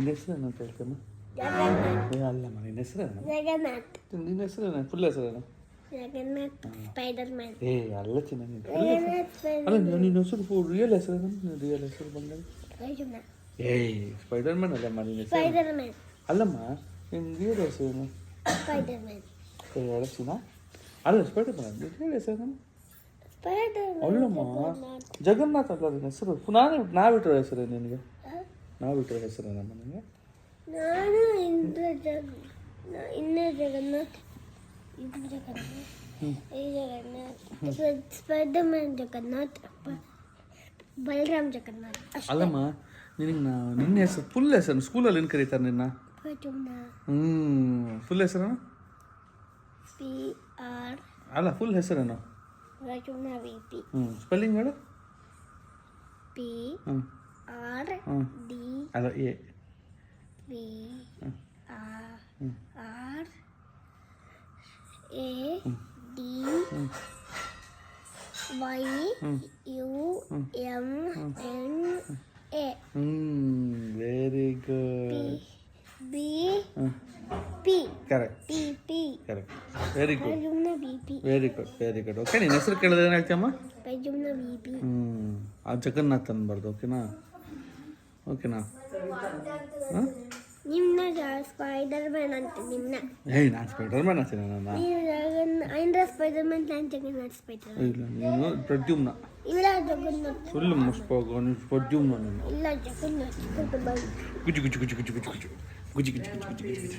ನಿನ್ನ ಹೆಸರೇನು ಅಂತ ಹೇಳ್ತೇನೆ ಜಗನ್ನಾಥ್. ಅಲ್ಲಮ್ಮ ನಿನ್ನ ಹೆಸರೇನು ಜಗನ್ನಾಥ್. ನಿನ್ನ ಹೆಸರೇನು ಫುಲ್ ಹೆಸರೇನು ಜಗನ್ನಾಥ್ ಸ್ಪೈಡರ್ ಮ್ಯಾನ್. ಏ ಅಲ್ಲ ಚಿನ್ನ ನೀನು ಜಗನ್ನಾಥ್ ಅಲ್ಲ ನಿನ್ನ ಹೆಸರು ರಿಯಲ್ ಹೆಸರೇನು ರಿಯಲ್ ಹೆಸರು ಬಂದಾಗ ಸ್ಪೈಡರ್ ಏಯ್ ಸ್ಪೈಡರ್ ಮ್ಯಾನ್ ಅಲ್ಲಮ್ಮ ನಿನ್ನ ಹೆಸರು ಸ್ಪೈಡರ್ ಮ್ಯಾನ್. ಅಲ್ಲಮ್ಮ ನಿನ್ನ ರಿಯಲ್ ಹೆಸರೇನು ಸ್ಪೈಡರ್ ಮ್ಯಾನ್. ಹೇಳ ಚಿನ್ನ ಅಲ್ಲ ಸ್ಪೈಡರ್ ಮ್ಯಾನ್ ರಿಯಲ್ ಹೆಸರೇನು ಸ್ಪೈಡರ್ ಅಲ್ಲಮ್ಮ ಜಗನ್ನಾಥ್ ಅಲ್ಲ ನಿನ್ನ ಹೆಸರು ನಾವಿಟ್ಟಿರೋ ಹೆಸರು ನಿನಗೆ ನಾವಿಟ್ಟಿರೋ ಹೆಸರೇನಮ್ಮ ನಿನಗೆ ನಾನು ಇನ್ನ ಜಗನ್ನಾಥ್ ಇದು ಜಗನ್ನಾಥ್ ಈ ಜಗನ್ನಾಥ್ ಸ್ಪೈಡರ್ ಮ್ಯಾನ್ ಜಗನ್ನಾಥ್ ಬಲರಾಮ್ ಜಗನ್ನಾಥ್ ಅಷ್ಟೇ. ಅಲ್ಲಮ್ಮ ನಿನಗೆ ನಿನ್ನ ಹೆಸರು ಫುಲ್ ಹೆಸರು ಸ್ಕೂಲಲ್ಲಿ ಏನು ಕರೀತಾರೆ ನಿನ್ನ ಫುಲ್ ಹೆಸರೇನು PR ಅಲ್ಲ ಫುಲ್ ಹೆಸರೇನು ರಾಜುಮ್ನ VP. ಸ್ಪೆಲ್ಲಿಂಗ್ ಹೇಳು PR D ಅಲ್ಲ A V R A D Y U M N A. Very good B P correct P correct very good ರಾಜುಮ್ನ VP. ವೆರಿ ಗುಡ್ ಓಕೆ ನಿನ್ನ ಹೆಸರು ಕೇಳಿದ್ರೆ ಏನು ಹೇಳ್ತೀಯಮ್ಮ ರಾಜುಮ್ನ VP. ಆ ಜಗನ್ನಾಥ್ ಅನ್ಬಾರ್ದು ಓಕೆನಾ ಹಾಂ ನಿಮ್ನ ಸ್ಪೈಡರ್ ಮ್ಯಾನ್ ಅಂತ ನಿಮ್ನ ಏಯ್ ನಾನು ಸ್ಪೈಡರ್ ಮ್ಯಾನ್ ಅಂತೀನಿ ನನ್ನ ಐಂದ್ರ ಸ್ಪೈಡರ್ ಮ್ಯಾನ್ ನಾನು ಜಗನ್ನಾಥ್ ಸ್ಪೈಡರ್ ಮ್ಯಾನ್. ಇಲ್ಲ ನೀನು ಪ್ರದ್ಯುಮ್ನ ಇಲ್ಲ ಜಗನ್ನಾಥ್. ಫುಲ್ ಮುಸ್ಪೋಗು ನೀನು ಪ್ರದ್ಯುಮ್ನ ನೀನು ಇಲ್ಲ ಜಗನ್ನಾಥ್ ಗುಜಿ ಗುಜಿ ಗುಜಿ ಗುಜಿ ಗುಜಿ ಗುಜಿ ಗುಜಿ ಗುಜಿ ಗುಜಿ ಗುಜಿ ಗುಜಿ ಗುಜಿ